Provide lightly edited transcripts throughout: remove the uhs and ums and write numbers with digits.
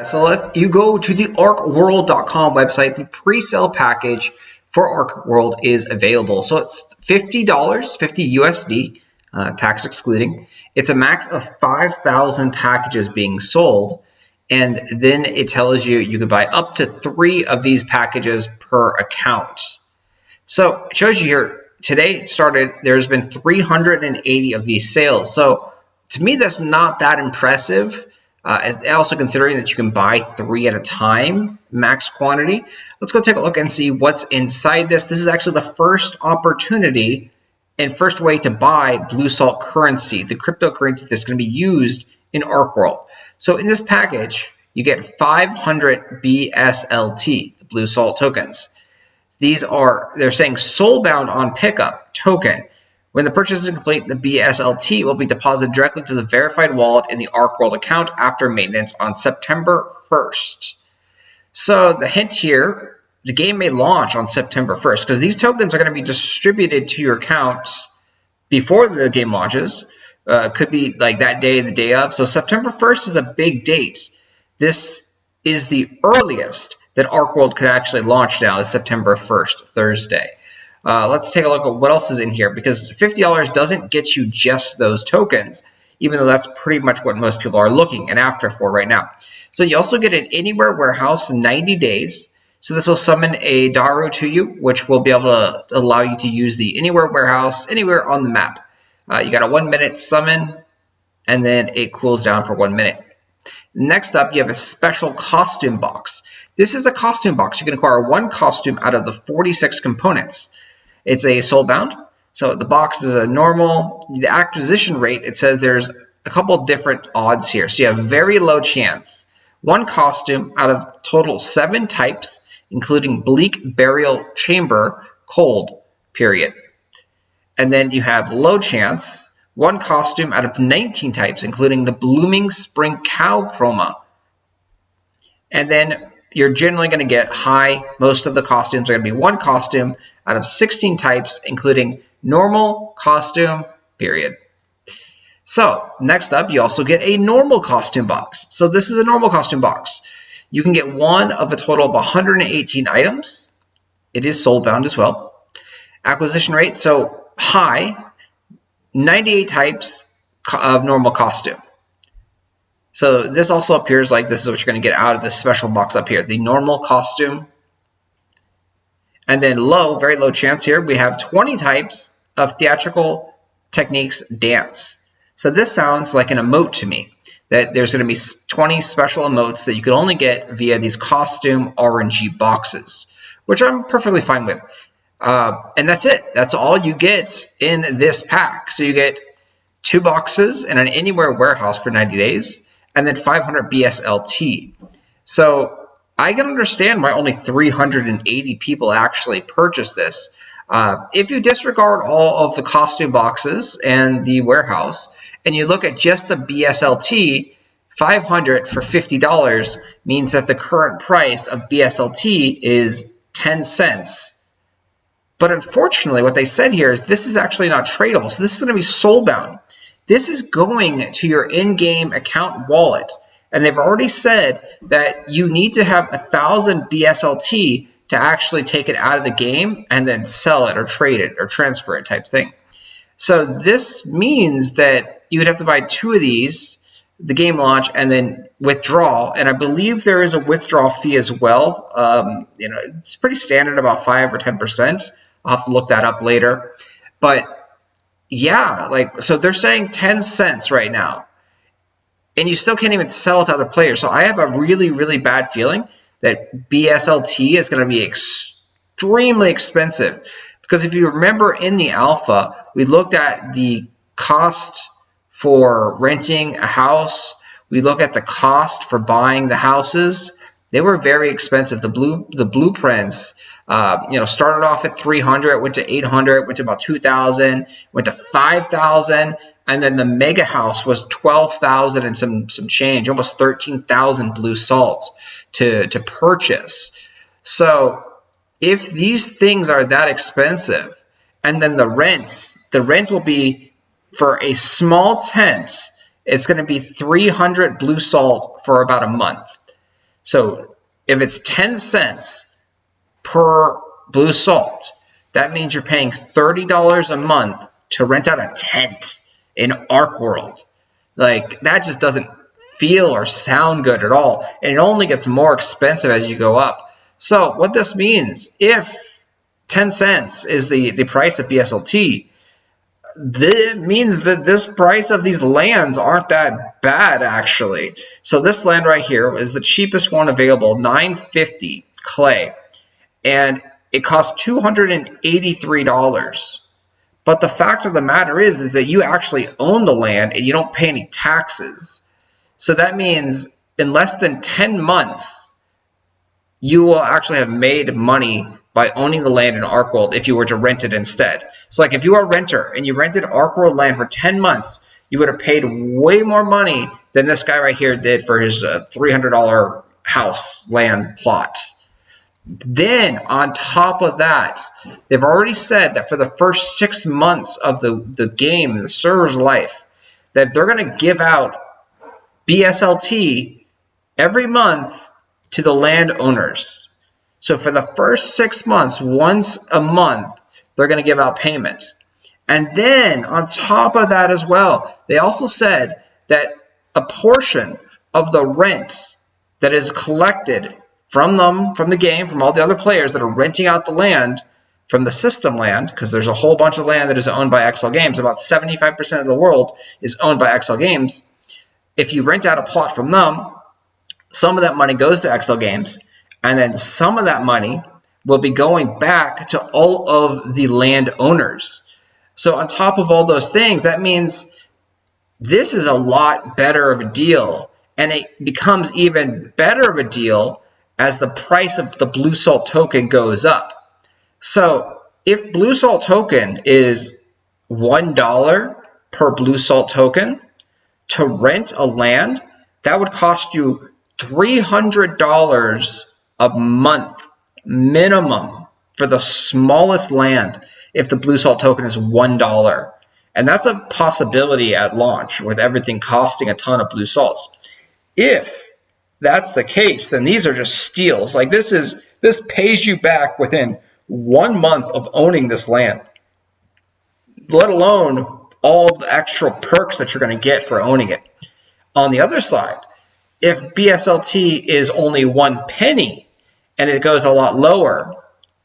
So if you go to the archeworld.com website, the pre-sale package for Archeworld is available. So it's $50, 50 USD, tax excluding. It's a max of 5,000 packages being sold. And then it tells you you can buy up to 3 of these packages per account. So it shows you here, today it started, there's been 380 of these sales. So to me, that's not that impressive. Also considering that you can buy 3 at a time, max quantity. Let's go take a look and see what's inside this. This is actually the first opportunity and first way to buy blue salt currency, the cryptocurrency that's going to be used in Archeworld. So in this package, you get 500 BSLT, the blue salt tokens. These are, they're saying soulbound on pickup token. When the purchase is complete, the BSLT will be deposited directly to the verified wallet in the Archeworld account after maintenance on September 1st. So the hint here, the game may launch on September 1st because these tokens are going to be distributed to your accounts before the game launches. Could be like that day, the day of. So September 1st is a big date. This is the earliest that Archeworld could actually launch now, is September 1st, Thursday. Let's take a look at what else is in here, because $50 doesn't get you just those tokens, even though that's pretty much what most people are looking and after for right now. So you also get an anywhere warehouse in 90 days. So this will summon a Daru to you, which will be able to allow you to use the anywhere warehouse anywhere on the map. You got a 1-minute summon, and then it cools down for 1 minute. Next up, you have a special costume box. This is a costume box. You can acquire 1 costume out of the 46 components. It's a soulbound, so the box is a normal. The acquisition rate, it says there's a couple different odds here. So you have very low chance. 1 costume out of total 7 types, including bleak burial chamber, cold, period. And then you have low chance, 1 costume out of 19 types, including the blooming spring cow chroma. And then you're generally going to get high. Most of the costumes are going to be 1 costume out of 16 types, including normal costume, period. So next up, you also get a normal costume box. So this is a normal costume box. You can get 1 of a total of 118 items. It is soulbound as well. Acquisition rate, so high, 98 types of normal costume. So this also appears like this is what you're going to get out of this special box up here, the normal costume. And then low, very low chance here, we have 20 types of theatrical techniques dance. So this sounds like an emote to me, that there's going to be 20 special emotes that you can only get via these costume RNG boxes, which I'm perfectly fine with. And that's it. That's all you get in this pack. So you get 2 boxes and an anywhere warehouse for 90 days. And then 500 BSLT. So I can understand why only 380 people actually purchased this. If you disregard all of the costume boxes and the warehouse, and you look at just the BSLT, 500 for $50 means that the current price of BSLT is 10 cents. But unfortunately, what they said here is this is actually not tradable. So this is going to be soulbound. This is going to your in-game account wallet, and they've already said that you need to have 1,000 BSLT to actually take it out of the game and then sell it or trade it or transfer it type thing. So this means that you would have to buy 2 of these, the game launch, and then withdraw. And I believe there is a withdrawal fee as well. It's pretty standard, about 5 or 10%. I'll have to look that up later. But yeah, so they're saying 10 cents right now, and you still can't even sell it to other players. So I have a really, really bad feeling that BSLT is going to be extremely expensive, because if you remember in the alpha, we looked at the cost for renting a house. We look at the cost for buying the houses. They were very expensive. The blueprints, started off at 300, went to 800, went to about 2,000, went to 5,000, and then the mega house was 12,000 and some change, almost 13,000 blue salts to purchase. So if these things are that expensive, and then the rent will be for a small tent, it's going to be 300 blue salt for about a month. So if it's 10 cents per blue salt, that means you're paying $30 a month to rent out a tent in Archeworld. Like, that just doesn't feel or sound good at all, and it only gets more expensive as you go up. So what this means, if 10 cents is the price of BSLT, that means that this price of these lands aren't that bad, actually. So this land right here is the cheapest one available, $950 clay, and it costs $283. But the fact of the matter is that you actually own the land and you don't pay any taxes. So that means in less than 10 months, you will actually have made money by owning the land in Archeworld if you were to rent it instead. So like if you are a renter and you rented Archeworld land for 10 months, you would have paid way more money than this guy right here did for his $300 house land plot. Then on top of that, they've already said that for the first 6 months of the game, the server's life, that they're going to give out BSLT every month to the landowners. So for the first 6 months, once a month, they're going to give out payment. And then on top of that as well, they also said that a portion of the rent that is collected from them, from the game, from all the other players that are renting out the land from the system land, because there's a whole bunch of land that is owned by XL Games. About 75% of the world is owned by XL Games. If you rent out a plot from them, some of that money goes to XL Games, and then some of that money will be going back to all of the landowners. So on top of all those things, that means this is a lot better of a deal, and it becomes even better of a deal as the price of the Blue Salt token goes up. So if Blue Salt token is $1 per Blue Salt token, to rent a land, that would cost you $300 a month minimum for the smallest land if the Blue Salt token is $1. And that's a possibility at launch with everything costing a ton of Blue Salts. If that's the case, then these are just steals. Like this pays you back within 1 month of owning this land, let alone all the extra perks that you're going to get for owning it. On the other side, if BSLT is only 1 penny and it goes a lot lower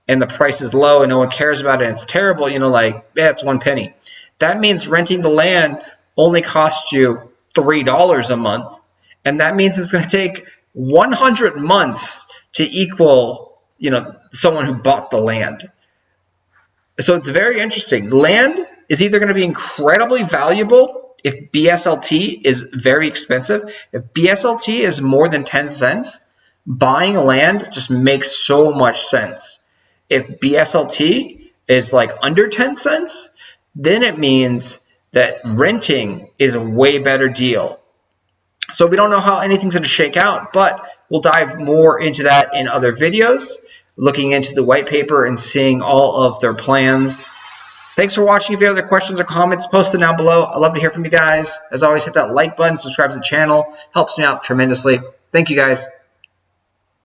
and the price is low and no one cares about it and it's terrible, you know, like, yeah, it's 1 penny. That means renting the land only costs you $3 a month. And that means it's going to take 100 months to equal, you know, someone who bought the land. So it's very interesting. Land is either going to be incredibly valuable if BSLT is very expensive. If BSLT is more than 10 cents, buying land just makes so much sense. If BSLT is like under 10 cents, then it means that renting is a way better deal. So we don't know how anything's going to shake out, but we'll dive more into that in other videos, looking into the white paper and seeing all of their plans. Thanks for watching. If you have other questions or comments, post them down below. I'd love to hear from you guys. As always, hit that like button, subscribe to the channel. Helps me out tremendously. Thank you guys.